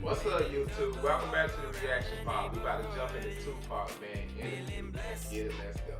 What's up, YouTube? Welcome back to the reaction pod. We about to jump into Tupac, man. Let's get it, let's go.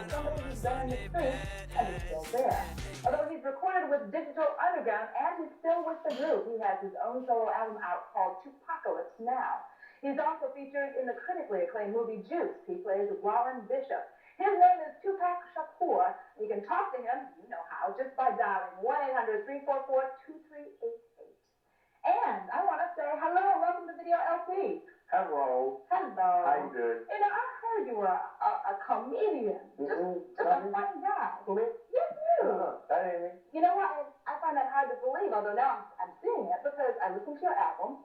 Somebody who's been in the street and is still there. Although he's recorded with Digital Underground and he's still with the group, he has his own solo album out called Tupacalypse now. He's also featured in the critically acclaimed movie Juice. He plays Warren Bishop. His name is Tupac Shakur. You can talk to him, you know how, just by dialing 1-800-344-2388. And I want to say hello, welcome to Video LP. Hello. Hello. How you doing? You know, I heard you were a comedian. Just a funny guy. Who, me? Yes, you. That ain't me. You know what? I find that hard to believe, although now I'm seeing it because I listened to your album,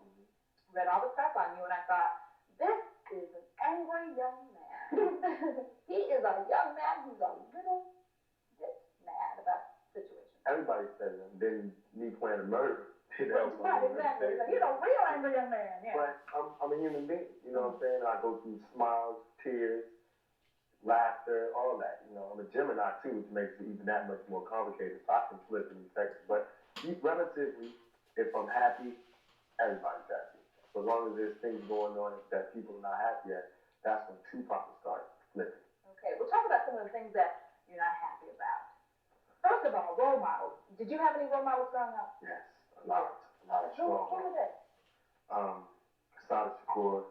read all the stuff on you, and I thought, this is an angry young man. He is a young man who's a little bit mad about the situation. Everybody says it. Then me playing a murder. Right, exactly. He's a real angry young man, yeah. But I'm a human being, you know what I'm saying? I go through smiles, tears, laughter, all that. You know, I'm a Gemini too, which makes it even that much more complicated. So I can flip in seconds. But relatively, if I'm happy, everybody's happy. So as long as there's things going on that people are not happy at, that's when Tupac will start flipping. Okay, we'll talk about some of the things that you're not happy about. First of all, role models. Did you have any role models growing up? Yes, a lot of strong. Who were they? Shakur,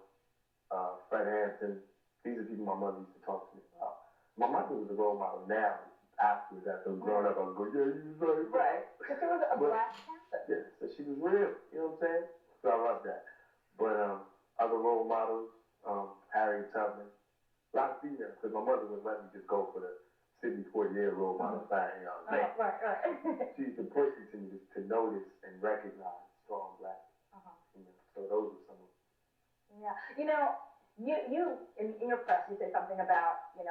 Fred Hampton. These are people my mother used to talk to me about. My mother was a role model now. Afterwards, after growing up, I was going, yeah, you was Right. right. Because she was a Black Panther. Yeah, so she was real. You know what I'm saying? So I love that. But other role models, Harriet Tubman, a lot of females, because my mother wouldn't let me just go for the Sydney 40-year role model thing. You know what I'm saying? Right. She used to push me to notice and recognize strong Black. You know, so those are some of them. Yeah. You know, you in your press, you say something about, you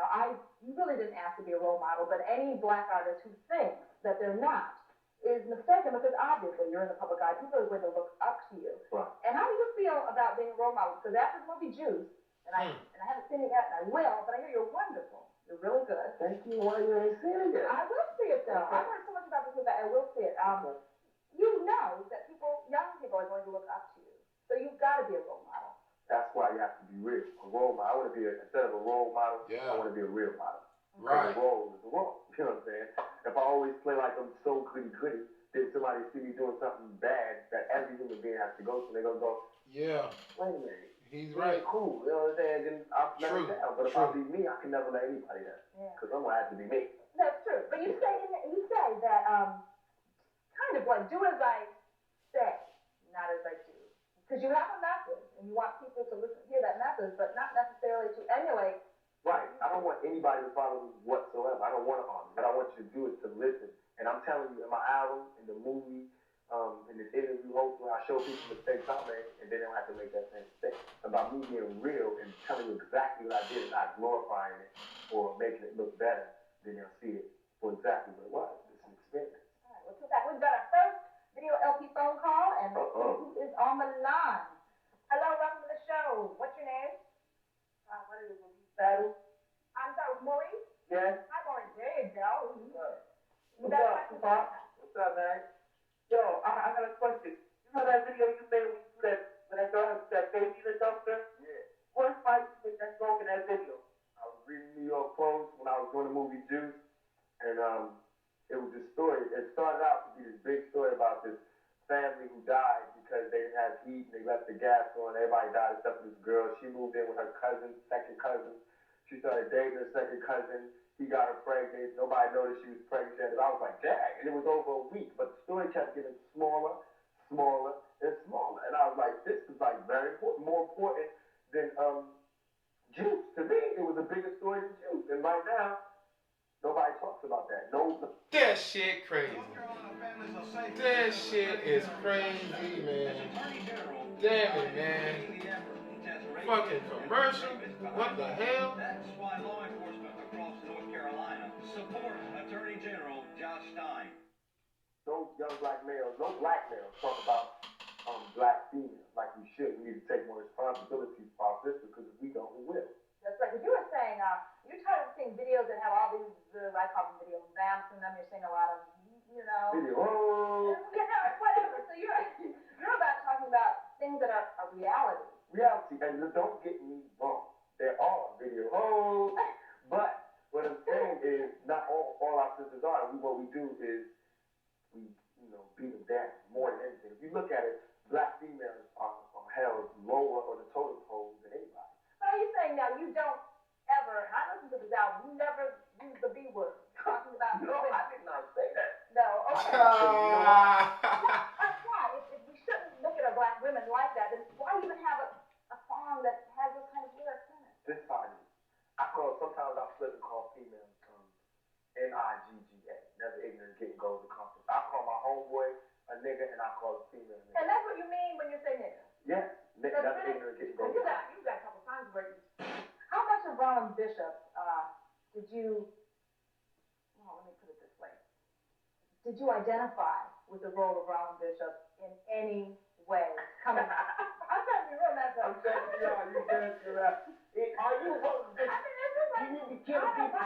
really didn't ask to be a role model, but any Black artist who thinks that they're not is mistaken because obviously you're in the public eye. People are going to look up to you. Right. And how do you feel about being a role model? Because after the movie Juice, and I haven't seen it yet, and I will, but I hear you're wonderful. You're really good. Thank you. Why you ain't seen it yet? I will see it though. I've heard so much about this movie. I will see it. You know that young people are going to look up to you, so you've got to be a role model. That's why you have to be real. A role model. I want to be instead of a role model, I want to be a real model. Right. A role is a role. You know what I'm saying? If I always play like I'm so goody, then somebody see me doing something bad that every human being has to go through, they're gonna go, yeah, wait a minute. He's right. Cool. You know what I'm saying? Then I'll let it down. But if I be me, I can never let anybody down. Because I'm gonna have to be me. That's true. But you say that kind of like do as I say, not as I do. Because you have a message, and you want people to hear that message, but not necessarily to emulate. Right. I don't want anybody to follow me whatsoever. I don't want to argue. What I want you to do is to listen. And I'm telling you, in my album, in the movie, in this interview, hopefully I show people mistakes I made, and they don't have to make that same mistake. About me being real and telling you exactly what I did and not glorifying it or making it look better, then they'll see it for exactly what it was. It's an experience. All right, well, Tupac, we've got our first Video LP phone call, and who is on the line? Hello, welcome to the show. What's your name? What is it? Saddle? I'm sorry, Maurice? Yes. Hi, Maurice. There you go. What's up, Tupac? What's up, man? Yo, I got a question. You know that video you made when that girl has that baby in the dumpster? Yeah. What inspired you to make that song in that video? I was reading New York Post when I was doing the movie Juice, and it was this story. It started out to be this big story about this family who died because they didn't have heat and they left the gas on. Everybody died except for this girl. She moved in with her cousin, second cousin. She started dating her second cousin. He got her pregnant. Nobody noticed she was pregnant. And I was like, dang. And it was over a week. But the story kept getting smaller, and smaller. And I was like, this is like very important, more important than Juice. To me, it was a bigger story than Juice. And right now, nobody talks about that. That shit crazy. That shit is crazy, man. Damn it, man. Fucking commercial. What the hell? That's why law enforcement across North Carolina support Attorney General Josh Stein. those young black males, no black males, talk about black females like we should. We need to take more responsibility for our sisters because if we don't, we will. That's right. Because you were saying, you started seeing videos that have all these, I call them video vamps in them. You're seeing a lot of, Video. Oh. Whatever. So you're about talking about things that are a reality. Reality, and don't get me wrong. There are video hoes, but what I'm saying is not all our sisters are. What we do is we, beat them down more than anything. If you look at it, black females are held lower on the totem pole than anybody. But are you saying now you don't ever, and I listened to this album, you never use the B word, talking about No, women. I did not say that. No, okay. Why? If we shouldn't look at our black women like that, then why even have a song that has those kind of lyrics in it? This part is, sometimes I flip and call females N-I-G-G-A, never ignorant, getting goals accomplished. I call my homeboy a nigga, and I call a female a nigga. And that's what you mean when you say nigga? Yes, that's really, ignorant, getting goals accomplished. You got a couple times where you, how much of Roland Bishop did you, well, let me put it this way, did you identify with the role of Roland Bishop in any way? I'm trying to be real nice. I'm trying to figure out, you can't do that. Are you Roland Bishop? I mean, it's just like, do you be killing people?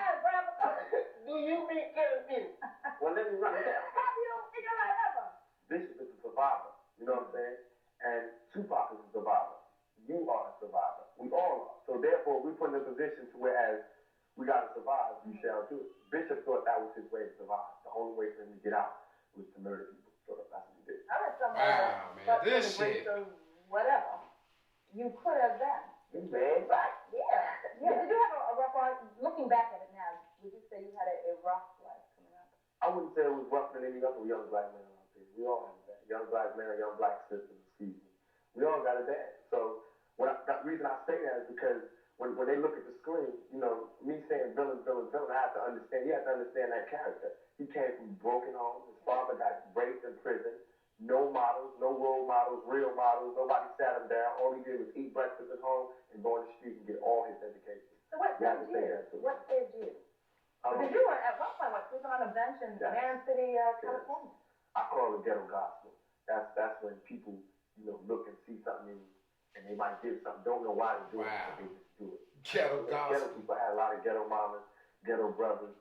Do you be killing people? Well, let me run it down. Have you in your life ever? Bishop is a survivor, you know what I'm saying? And Tupac is a survivor. You are a survivor. We all are. So therefore, we put in a position to whereas we gotta survive, you shall do it. Bishop thought that was his way to survive. The only way for him to get out was to murder people. So that's what he did. I read somewhere. Wow, man, this shit. Whatever. You could have been. You man, right? Yeah. Did you have a rough life? Looking back at it now, would you say you had a rough life coming up? I wouldn't say it was rougher than any other young black man out there. We all have that. Young black man, young black sister, excuse me. We all got a dad. So the reason I say that is because when they look at the screen, me saying villain, I have to understand. You have to understand that character. He came from a broken home. His father got raped in prison. No models, no role models, real models. Nobody sat him down. All he did was eat breakfast at home and go on the street and get all his education. So what saved you? What saved you? Because you were at one point sleeping on a bench in Marin City, California. I call it ghetto gospel. That's when people, look and see something in you, and they might give something, don't know why they do it, but they just do it. Ghetto gospel. Ghetto people had a lot of ghetto mamas, ghetto brothers.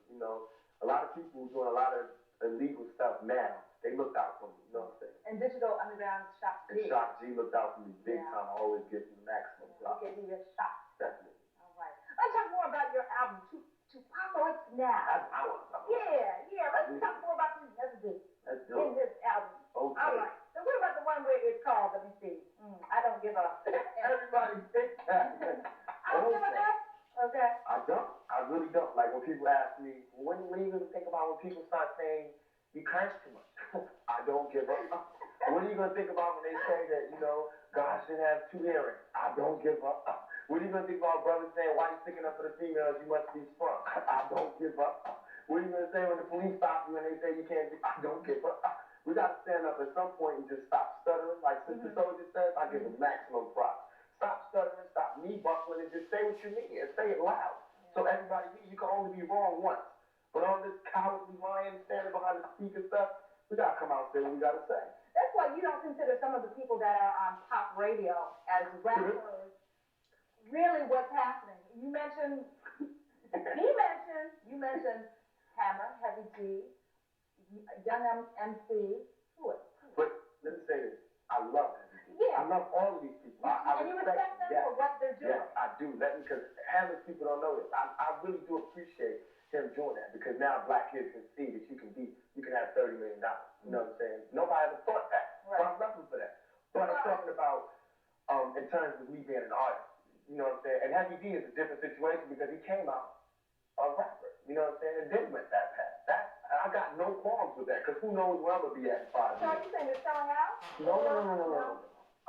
A lot of people doing a lot of illegal stuff now. They looked out for me, you know what I'm saying? And Digital Underground Shock G. And Shock G looked out for me big time. I always give him the maximum. He gave you a shot. Definitely. All right. Let's talk more about your album, Tupac now. I want to talk about Yeah. Let's talk more about these messages in this album. Okay. All right. So what about the one where it's called, let me see, I Don't Give a Everybody think that. I don't give a F? Okay. I don't. I really don't. Like when people ask me, what do you even think about when people start saying you curse too much? I don't give up. What are you going to think about when they say that, God should have 2 earrings? I don't give up. What are you going to think about brothers saying, why you sticking up for the females? You must be strong. I don't give up. What are you going to say when the police stop you and they say you can't do? I don't give up. We got to stand up at some point and just stop stuttering. Like Sister Soldier says, I give a maximum props. Stop stuttering, stop knee buckling, and just say what you mean and say it loud. So everybody hears. You can only be wrong once. But all this cowardly lying, standing behind the speaker stuff, we got to come out and say what we got to say. That's why you don't consider some of the people that are on pop radio as rappers really what's happening. You mentioned Hammer, Heavy D, Young MC. Who else? But let me say this. I love Heavy D. Yeah. I love all of these people. And you respect them for what they're doing. Yes, I do. Because Hammer's people don't know this. I really do appreciate him doing that because now black kids can see that you can have $30 million. You know what I'm saying? Nobody ever thought that. Right. So I love him for that. But I'm talking about in terms of me being an artist. You know what I'm saying? And Heavy D is a different situation because he came out a rapper. You know what I'm saying? And then went that path. I got no qualms with that because who knows where I'm going to be at in 5 years. So are you saying they're selling out? No.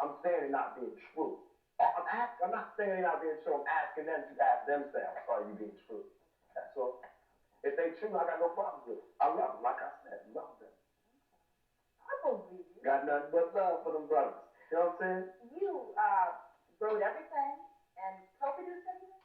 I'm saying they're not being true. I'm not saying they're not being true. I'm asking them to ask themselves, are you being true? That's all. If they true, I got no problems with it. I love them, like I said, love them. I believe you. Got nothing but love for them brothers. You know what I'm saying? You wrote everything and co-produced everything?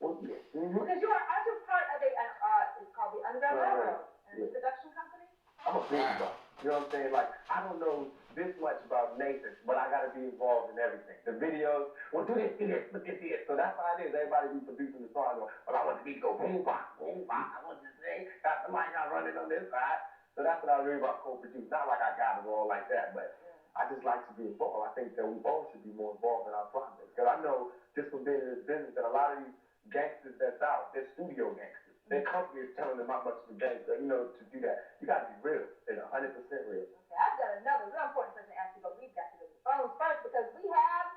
Well, yeah. Because aren't you part of it's called the Underground Railroad, and it's a production company? I'm a big though. You know what I'm saying? Like, I don't know this much about Nathan, but I gotta be involved in everything. The videos, well, do this, put this here. So that's how it is. Everybody be producing the song. Well, I want the beat to go boom, bop, boom, bop. I want this thing. Got somebody got running on this side. So that's what I really about co-produce. Not like I got it all like that, but I just like to be involved. I think that we all should be more involved in our projects. Because I know just from being in this business that a lot of these gangsters that's out, they're studio gangsters. Their company is telling them how much of a gangster, to do that. You got to be real and 100% real. Okay, I've got another real important person to ask you, but we've got to go to the phones first because we have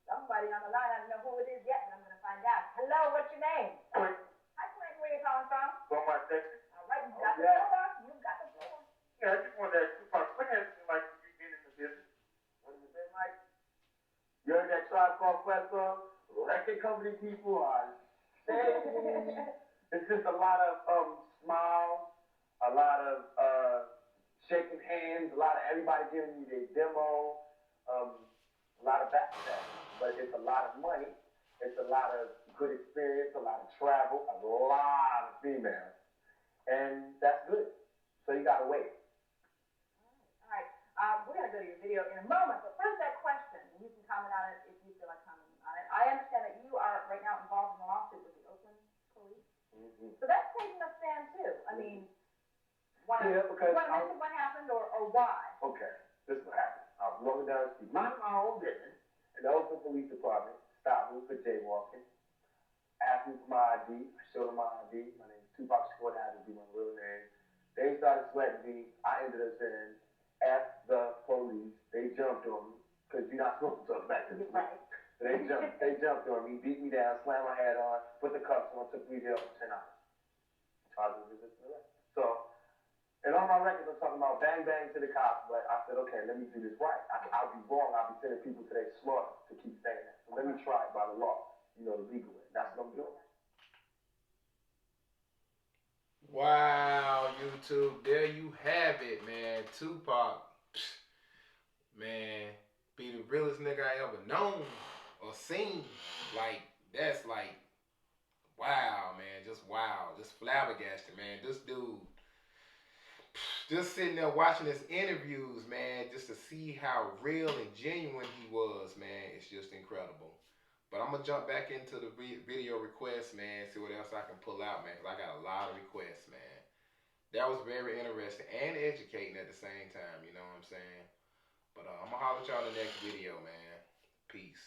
somebody on the line. I don't know who it is yet, but I'm going to find out. Hello, what's your name? Quick. Hi, Clint. Where are you calling from? From my Texas. All right, you've got the floor. You've got the floor. Yeah, I just wanted to ask Tupac, what has it been like for you being in the business? What has it been like? You heard that Tribe Called Quest song? Record company people are saying it's just a lot of smiles, a lot of shaking hands, a lot of everybody giving you their demo, a lot of backstab. But it's a lot of money, it's a lot of good experience, a lot of travel, a lot of females. And that's good. So you gotta wait. All right. We're going to go to your video in a moment, but first that question, and you can comment on it if you feel like commenting on it. I understand that you are right now involved in a lawsuit with the Oakland police. Mm-hmm. So that's taking a stand too. I mean, Yeah, because you want to mention what happened or why? Okay, this is what happened. I was walking down the street, minding my own business, and the Oakland Police Department stopped me for jaywalking, asked me for my ID. I showed them my ID. My name is Tupac Shakur, that would be my real name. They started sweating me. I ended up saying, F the police. They jumped on me, because you're not supposed to talk back to the police. Right. So they jumped on me, beat me down, slammed my head on, put the cuffs on, took me to jail for 10 hours. Charged with resisting arrest. So, and on my records, I'm talking about bang, bang to the cops, but I said, okay, let me do this right. I'll be wrong. I'll be sending people to their slaughter to keep saying that. So let me try it by the law, the legal way. That's what I'm doing. Wow, YouTube, there you have it, man. Tupac, man, be the realest nigga I ever known or seen. Like, that's like, wow, man, just wow, just flabbergasted, man. This dude, just sitting there watching his interviews, man, just to see how real and genuine he was, man, it's just incredible. But I'm going to jump back into the video requests, man, see what else I can pull out, man, because I got a lot of requests, man. That was very interesting and educating at the same time, you know what I'm saying? But I'm going to holler at y'all in the next video, man. Peace.